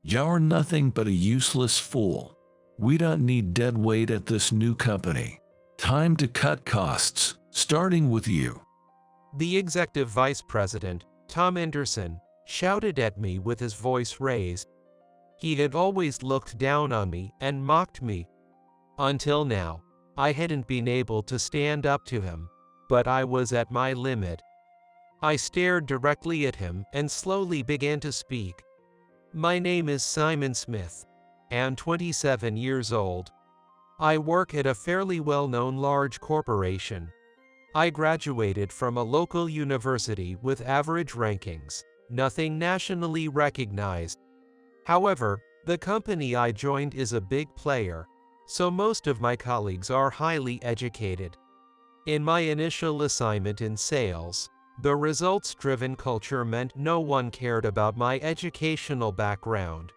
You're nothing but a useless fool. We don't need dead weight at this new company. Time to cut costs, starting with you. The executive vice president, Tom Anderson, shouted at me with his voice raised. He had always looked down on me and mocked me. Until now, I hadn't been able to stand up to him, but I was at my limit. I stared directly at him and slowly began to speak. My name is Simon Smith, and 27 years old. I work at a fairly well-known large corporation. I graduated from a local university with average rankings, nothing nationally recognized. However, the company I joined is a big player, so most of my colleagues are highly educated. In my initial assignment in sales, the results-driven culture meant no one cared about my educational background.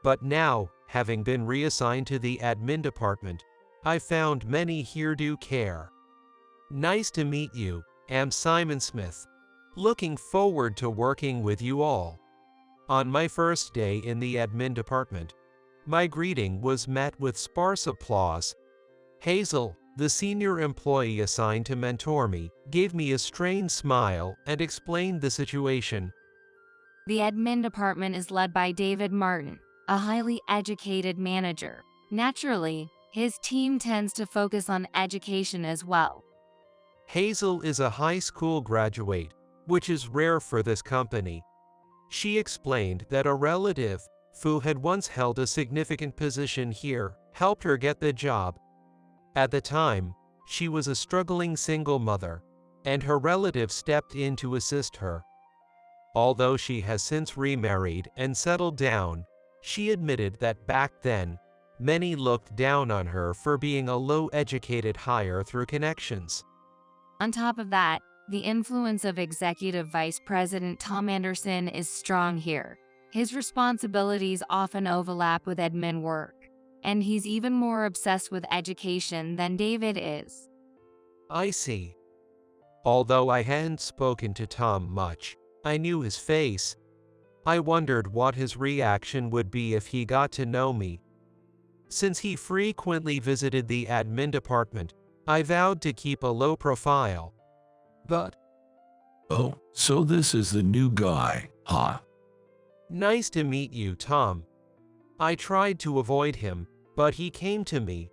But now, having been reassigned to the admin department, I found many here do care. Nice to meet you, I'm Simon Smith. Looking forward to working with you all. On my first day in the admin department, my greeting was met with sparse applause. Hazel, the senior employee assigned to mentor me, gave me a strained smile and explained the situation. The admin department is led by David Martin, a highly educated manager. Naturally, his team tends to focus on education as well. Hazel is a high school graduate, which is rare for this company. She explained that a relative, who had once held a significant position here, helped her get the job. At the time, she was a struggling single mother, and her relative stepped in to assist her. Although she has since remarried and settled down, she admitted that back then, many looked down on her for being a low-educated hire through connections. On top of that, the influence of Executive Vice President Tom Anderson is strong here. His responsibilities often overlap with admin work, and he's even more obsessed with education than David is. I see. Although I hadn't spoken to Tom much, I knew his face. I wondered what his reaction would be if he got to know me. Since he frequently visited the admin department, I vowed to keep a low profile. But, Oh, so this is the new guy, huh? nice to meet you, Tom. I tried to avoid him, but he came to me.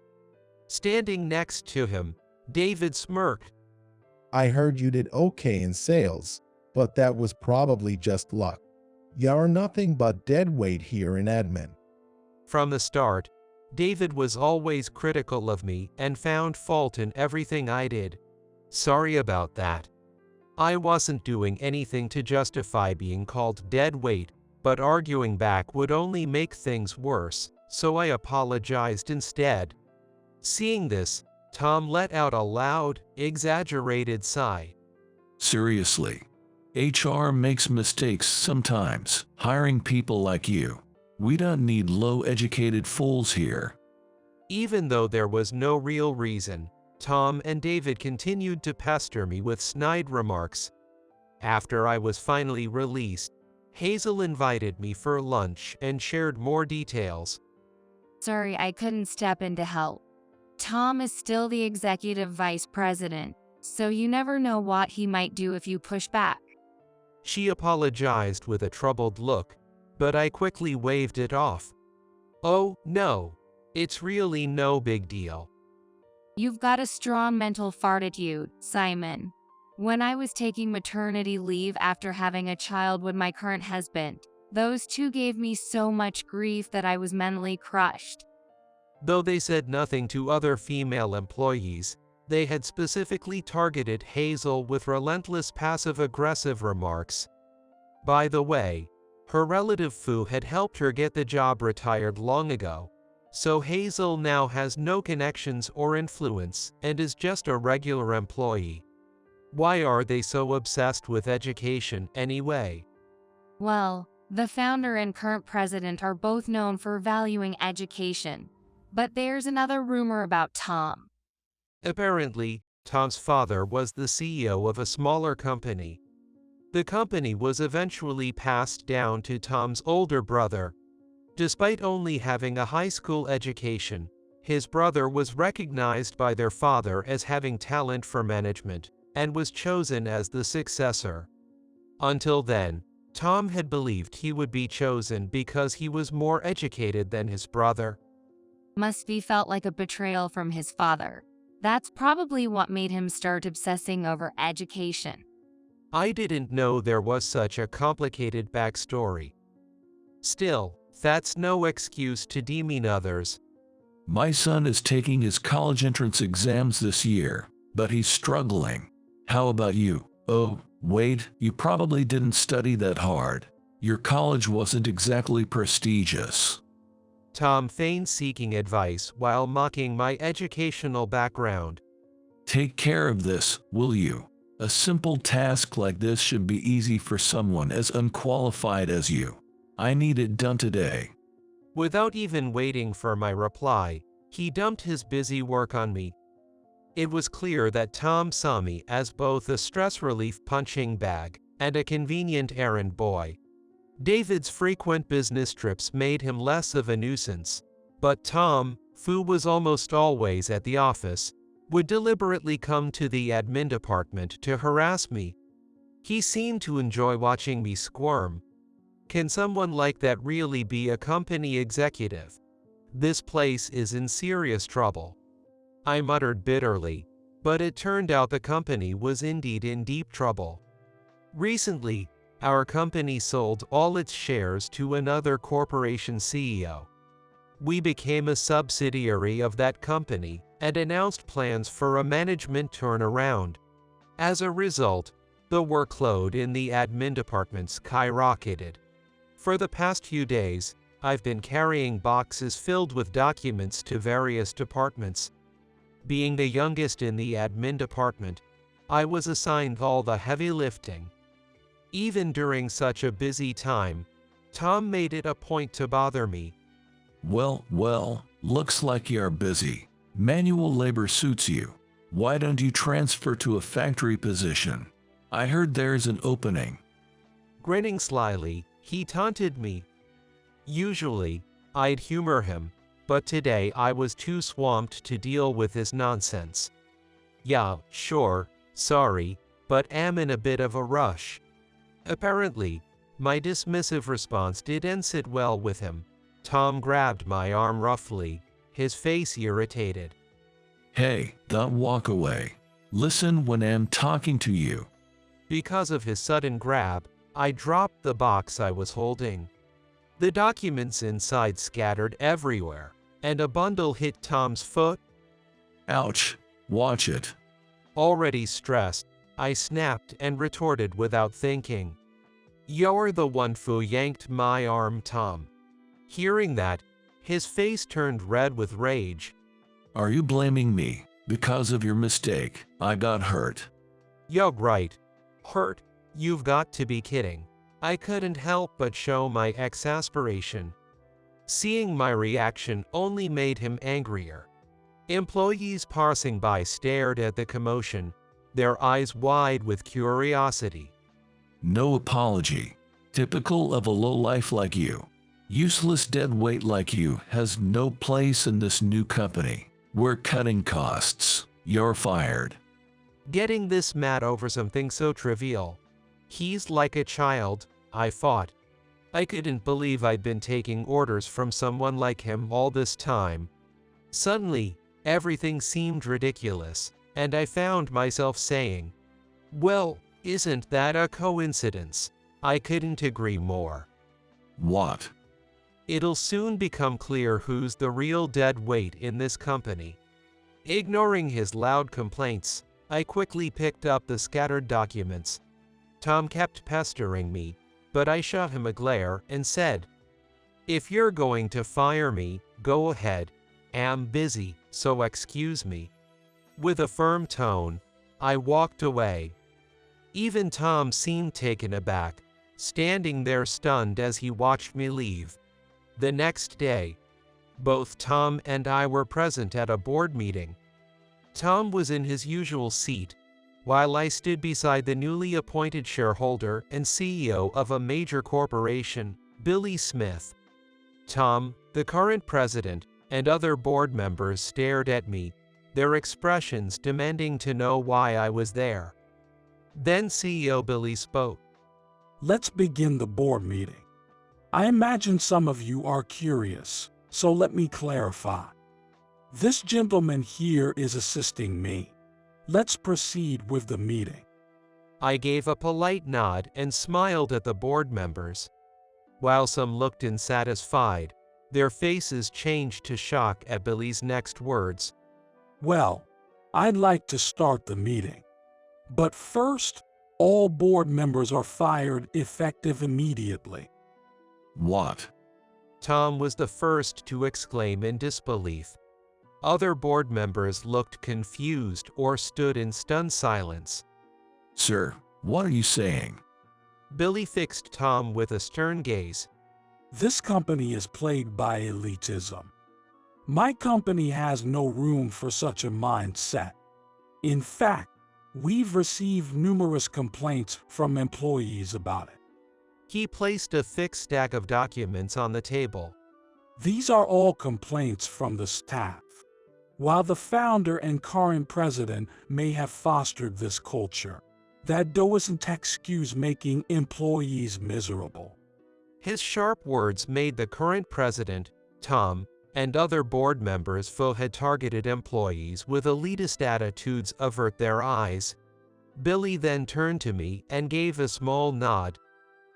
Standing next to him, David smirked. I heard you did okay in sales, but that was probably just luck. You're nothing but dead weight here in admin. From the start, David was always critical of me and found fault in everything I did. Sorry about that. I wasn't doing anything to justify being called dead weight, but arguing back would only make things worse, so I apologized instead. Seeing this, Tom let out a loud, exaggerated sigh. Seriously. HR makes mistakes sometimes, hiring people like you. We don't need low-educated fools here. Even though there was no real reason, Tom and David continued to pester me with snide remarks. After I was finally released, Hazel invited me for lunch and shared more details. Sorry, I couldn't step in to help. Tom is still the executive vice president, so you never know what he might do if you push back. She apologized with a troubled look, but I quickly waved it off. Oh, no. It's really no big deal. You've got a strong mental fortitude, Simon. When I was taking maternity leave after having a child with my current husband, those two gave me so much grief that I was mentally crushed. Though they said nothing to other female employees, they had specifically targeted Hazel with relentless passive-aggressive remarks. By the way, her relative Fu had helped her get the job retired long ago, so Hazel now has no connections or influence and is just a regular employee. Why are they so obsessed with education anyway? Well, the founder and current president are both known for valuing education. But there's another rumor about Tom. Apparently, Tom's father was the CEO of a smaller company. The company was eventually passed down to Tom's older brother. Despite only having a high school education, his brother was recognized by their father as having talent for management and was chosen as the successor. Until then, Tom had believed he would be chosen because he was more educated than his brother. Must be felt like a betrayal from his father. That's probably what made him start obsessing over education. I didn't know there was such a complicated backstory. Still, that's no excuse to demean others. My son is taking his college entrance exams this year, but he's struggling. How about you? Oh, wait, you probably didn't study that hard. Your college wasn't exactly prestigious. Tom feigned seeking advice while mocking my educational background. Take care of this, will you? A simple task like this should be easy for someone as unqualified as you. I need it done today. Without even waiting for my reply, he dumped his busy work on me. It was clear that Tom saw me as both a stress relief punching bag and a convenient errand boy. David's frequent business trips made him less of a nuisance, but Tom, who was almost always at the office, would deliberately come to the admin department to harass me. He seemed to enjoy watching me squirm. Can someone like that really be a company executive? This place is in serious trouble. I muttered bitterly, but it turned out the company was indeed in deep trouble. Recently, our company sold all its shares to another corporation CEO. We became a subsidiary of that company and announced plans for a management turnaround. As a result, the workload in the admin department skyrocketed. For the past few days, I've been carrying boxes filled with documents to various departments. Being the youngest in the admin department, I was assigned all the heavy lifting. Even during such a busy time, Tom made it a point to bother me. Well, looks like you're busy. Manual labor suits you. Why don't you transfer to a factory position? I heard there's an opening. Grinning slyly, he taunted me. Usually, I'd humor him, but today I was too swamped to deal with his nonsense. Yeah, sure, sorry, but am in a bit of a rush. Apparently, my dismissive response didn't sit well with him. Tom grabbed my arm roughly, his face irritated. Hey, don't walk away. Listen when I'm talking to you. Because of his sudden grab, I dropped the box I was holding. The documents inside scattered everywhere, and a bundle hit Tom's foot. Ouch, watch it. Already stressed, I snapped and retorted without thinking. You're the one who yanked my arm, Tom. Hearing that, his face turned red with rage. Are you blaming me? Because of your mistake, I got hurt. You're right. Hurt? You've got to be kidding. I couldn't help but show my exasperation. Seeing my reaction only made him angrier. Employees passing by stared at the commotion, their eyes wide with curiosity. No apology. Typical of a lowlife like you. Useless deadweight like you has no place in this new company. We're cutting costs. You're fired. Getting this mad over something so trivial. He's like a child, I thought. I couldn't believe I'd been taking orders from someone like him all this time. Suddenly, everything seemed ridiculous, and I found myself saying, "Well, isn't that a coincidence?" I couldn't agree more. What? It'll soon become clear who's the real dead weight in this company. Ignoring his loud complaints, I quickly picked up the scattered documents. Tom kept pestering me, but I shot him a glare and said, "If you're going to fire me, go ahead. I'm busy, so excuse me." With a firm tone, I walked away. Even Tom seemed taken aback, standing there stunned as he watched me leave. The next day, both Tom and I were present at a board meeting. Tom was in his usual seat, while I stood beside the newly appointed shareholder and CEO of a major corporation, Billy Smith. Tom, the current president, and other board members stared at me, their expressions demanding to know why I was there. Then CEO Billy spoke. Let's begin the board meeting. I imagine some of you are curious, so let me clarify. This gentleman here is assisting me. Let's proceed with the meeting. I gave a polite nod and smiled at the board members. While some looked unsatisfied, their faces changed to shock at Billy's next words. Well, I'd like to start the meeting. But first, all board members are fired effective immediately. What? Tom was the first to exclaim in disbelief. Other board members looked confused or stood in stunned silence. Sir, what are you saying? Billy fixed Tom with a stern gaze. This company is plagued by elitism. My company has no room for such a mindset. In fact, we've received numerous complaints from employees about it. He placed a thick stack of documents on the table. These are all complaints from the staff. While the founder and current president may have fostered this culture, that doesn't excuse making employees miserable. His sharp words made the current president, Tom, and other board members who had targeted employees with elitist attitudes avert their eyes. Billy then turned to me and gave a small nod.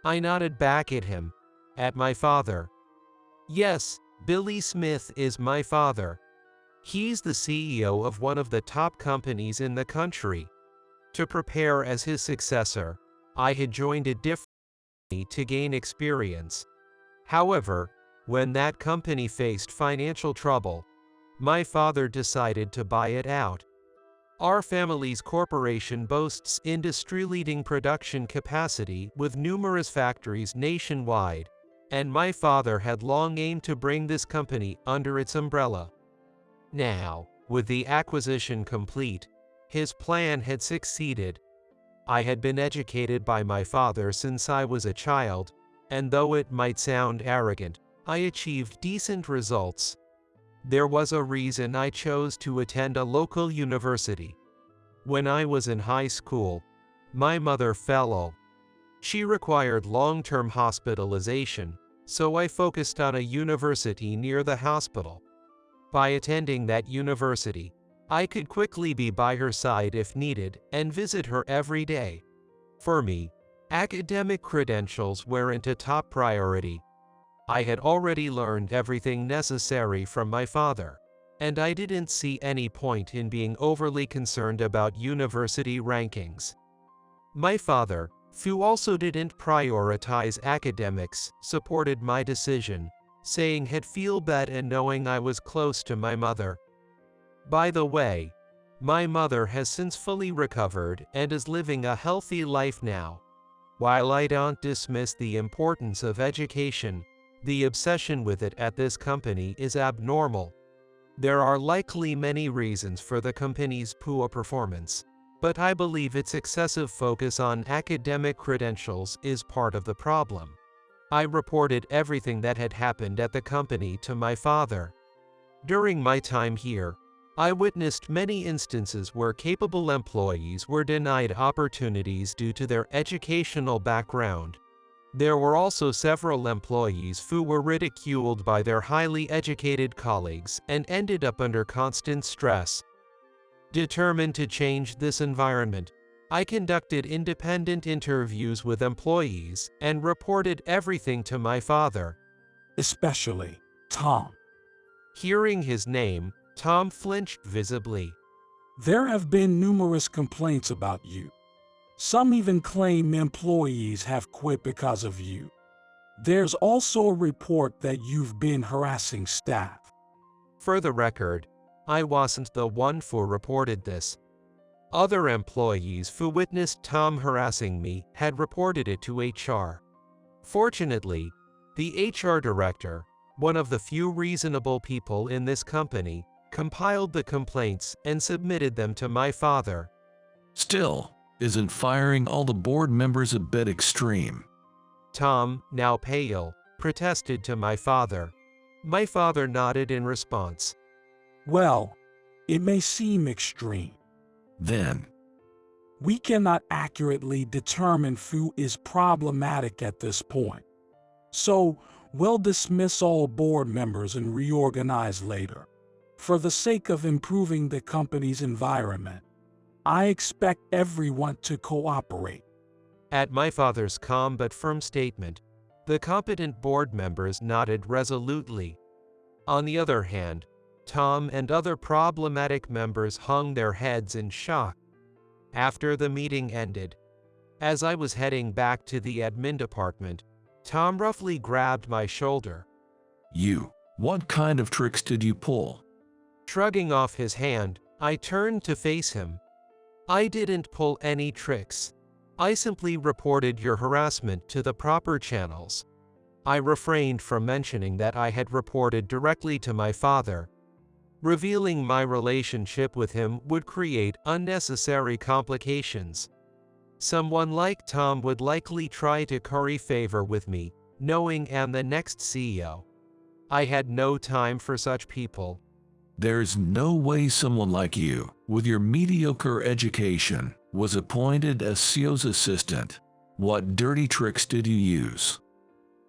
I nodded back at him, at my father. Yes, Billy Smith is my father. He's the CEO of one of the top companies in the country. To prepare as his successor, I had joined a different company to gain experience. However, when that company faced financial trouble, my father decided to buy it out. Our family's corporation boasts industry-leading production capacity with numerous factories nationwide, and my father had long aimed to bring this company under its umbrella. Now, with the acquisition complete, his plan had succeeded. I had been educated by my father since I was a child, and though it might sound arrogant, I achieved decent results. There was a reason I chose to attend a local university. When I was in high school, my mother fell ill. She required long-term hospitalization, so I focused on a university near the hospital. By attending that university, I could quickly be by her side if needed and visit her every day. For me, academic credentials weren't a top priority. I had already learned everything necessary from my father, and I didn't see any point in being overly concerned about university rankings. My father, who also didn't prioritize academics, supported my decision, saying he'd feel bad in knowing I was close to my mother. By the way, my mother has since fully recovered and is living a healthy life now. While I don't dismiss the importance of education, the obsession with it at this company is abnormal. There are likely many reasons for the company's poor performance, but I believe its excessive focus on academic credentials is part of the problem. I reported everything that had happened at the company to my father. During my time here, I witnessed many instances where capable employees were denied opportunities due to their educational background. There were also several employees who were ridiculed by their highly educated colleagues and ended up under constant stress. Determined to change this environment, I conducted independent interviews with employees and reported everything to my father. Especially Tom. Hearing his name, Tom flinched visibly. There have been numerous complaints about you. Some even claim employees have quit because of you. There's also a report that you've been harassing staff. For the record, I wasn't the one who reported this. Other employees who witnessed Tom harassing me had reported it to HR. Fortunately, the HR director, one of the few reasonable people in this company, compiled the complaints and submitted them to my father. Still, isn't firing all the board members a bit extreme? Tom, now pale, protested to my father. My father nodded in response. Well, it may seem extreme. Then, We cannot accurately determine who is problematic at this point. So, we'll dismiss all board members and reorganize later. For the sake of improving the company's environment, I expect everyone to cooperate. At my father's calm but firm statement, the competent board members nodded resolutely. On the other hand, Tom and other problematic members hung their heads in shock. After the meeting ended, as I was heading back to the admin department, Tom roughly grabbed my shoulder. What kind of tricks did you pull? Shrugging off his hand, I turned to face him. I didn't pull any tricks. I simply reported your harassment to the proper channels. I refrained from mentioning that I had reported directly to my father. Revealing my relationship with him would create unnecessary complications. Someone like Tom would likely try to curry favor with me, knowing I'm the next CEO. I had no time for such people. There's no way someone like you, with your mediocre education, was appointed as CEO's assistant. What dirty tricks did you use?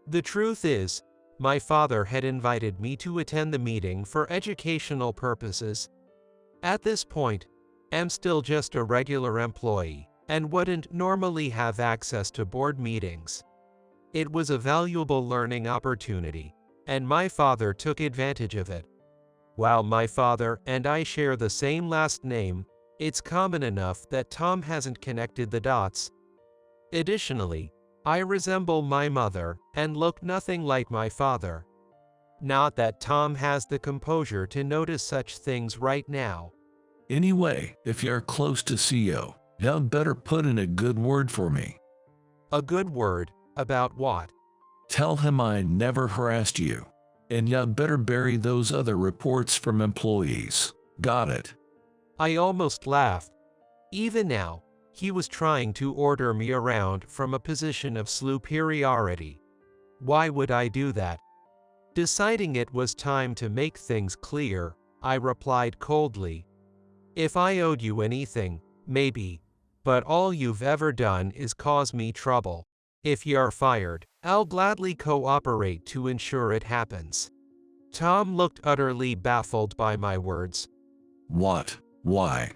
The truth is, my father had invited me to attend the meeting for educational purposes. At this point, I'm still just a regular employee and wouldn't normally have access to board meetings. It was a valuable learning opportunity, and my father took advantage of it. While my father and I share the same last name, it's common enough that Tom hasn't connected the dots. Additionally, I resemble my mother and look nothing like my father. Not that Tom has the composure to notice such things right now. Anyway, if you're close to CEO, you'd better put in a good word for me. A good word? About what? Tell him I never harassed you. And you'd better bury those other reports from employees. Got it? I almost laughed. Even now, he was trying to order me around from a position of superiority. Why would I do that? Deciding it was time to make things clear, I replied coldly. If I owed you anything, maybe, but all you've ever done is cause me trouble. If you're fired, I'll gladly cooperate to ensure it happens. Tom looked utterly baffled by my words. What? Why?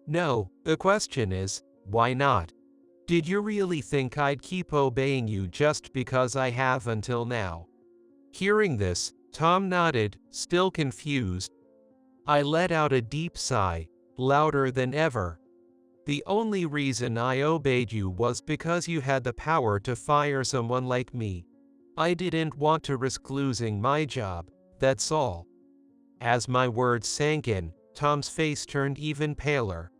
No, the question is, why not? Did you really think I'd keep obeying you just because I have until now? Hearing this, Tom nodded, still confused. I let out a deep sigh, louder than ever. The only reason I obeyed you was because you had the power to fire someone like me. I didn't want to risk losing my job, that's all. As my words sank in, Tom's face turned even paler.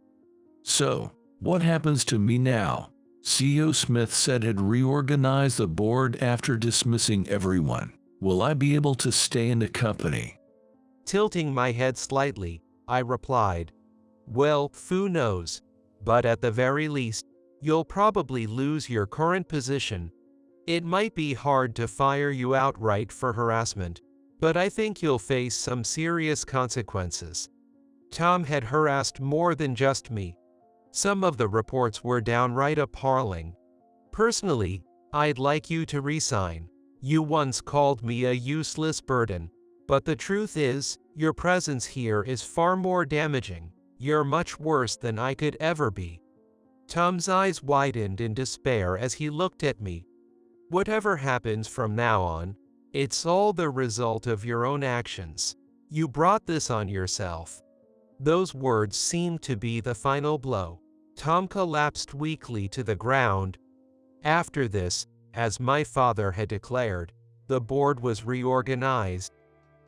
So, what happens to me now? CEO Smith said he'd reorganize the board after dismissing everyone. Will I be able to stay in the company? Tilting my head slightly, I replied, well, who knows? But at the very least, you'll probably lose your current position. It might be hard to fire you outright for harassment, but I think you'll face some serious consequences. Tom had harassed more than just me. Some of the reports were downright appalling. Personally, I'd like you to resign. You once called me a useless burden, but the truth is, your presence here is far more damaging. You're much worse than I could ever be. Tom's eyes widened in despair as he looked at me. Whatever happens from now on, it's all the result of your own actions. You brought this on yourself. Those words seemed to be the final blow. Tom collapsed weakly to the ground. After this, as my father had declared, the board was reorganized.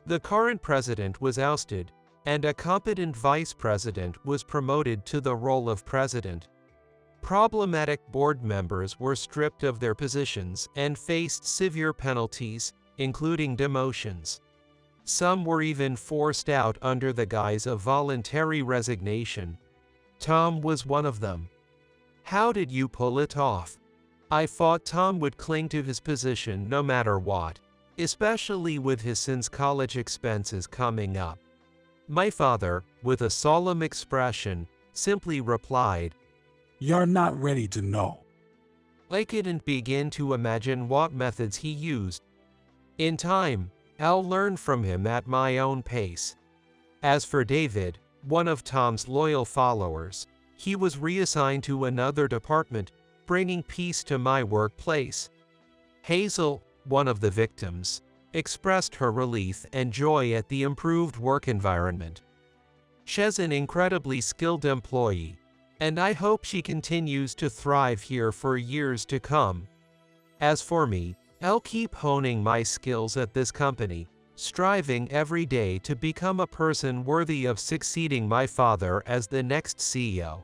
The current president was ousted, and a competent vice president was promoted to the role of president. Problematic board members were stripped of their positions and faced severe penalties, including demotions. Some were even forced out under the guise of voluntary resignation. Tom was one of them. How did you pull it off? I thought Tom would cling to his position no matter what. especially with his son's college expenses coming up. My father, with a solemn expression, simply replied, You're not ready to know. I couldn't begin to imagine what methods he used. In time, I'll learn from him at my own pace. As for David, one of Tom's loyal followers, he was reassigned to another department, bringing peace to my workplace. Hazel, one of the victims, expressed her relief and joy at the improved work environment. She's an incredibly skilled employee, and I hope she continues to thrive here for years to come. As for me, I'll keep honing my skills at this company, striving every day to become a person worthy of succeeding my father as the next CEO.